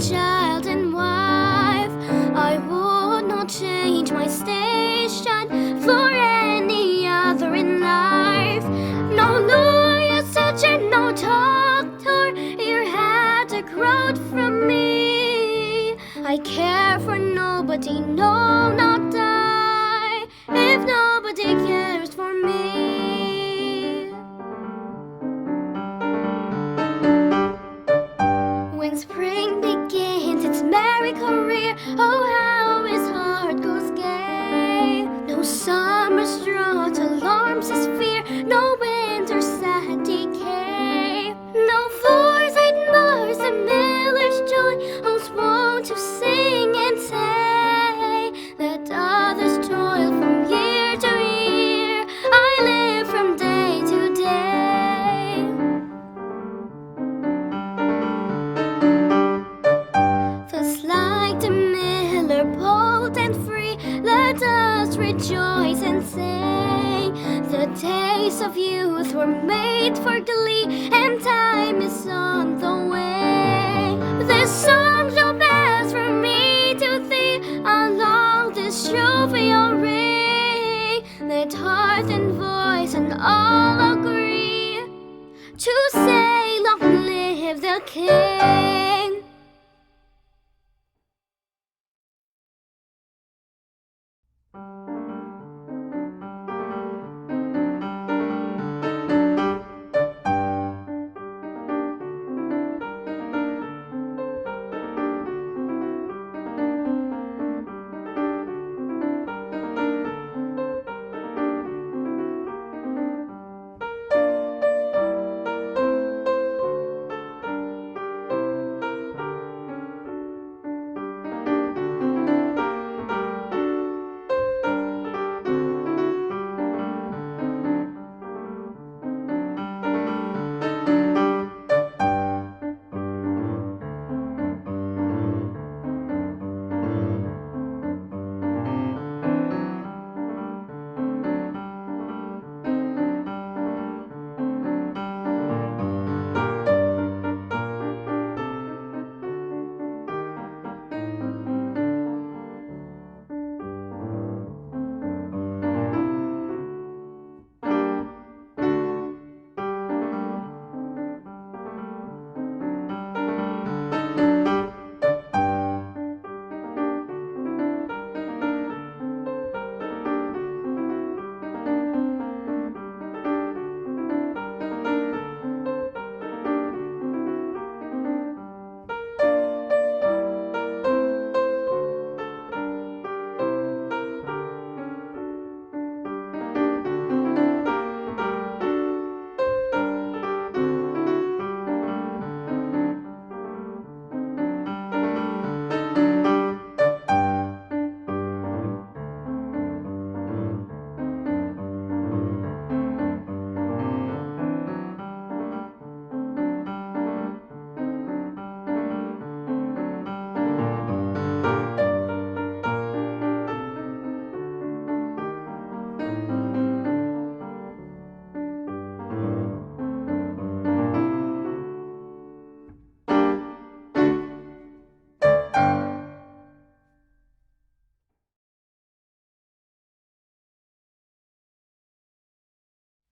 child and wife. I would not change my station for any other in life. No lawyer, surgeon, no doctor, you had to grow from me. I care for nobody, no, not I, if nobody cares for me. When spring begins its merry career, oh how his heart goes gay. No summer's drought alarms his fear, no winter's sad decay. No foresight mars the miller's joy, who's wont to sing and say that others toil from year to year, I live from day to day. Thus like the miller, bold and free, let us rejoice and sing. The days of youth were made for glee, and time is on the way. This song shall pass from me to thee along this jovial ring. Let heart and voice and all agree to say, long live the King.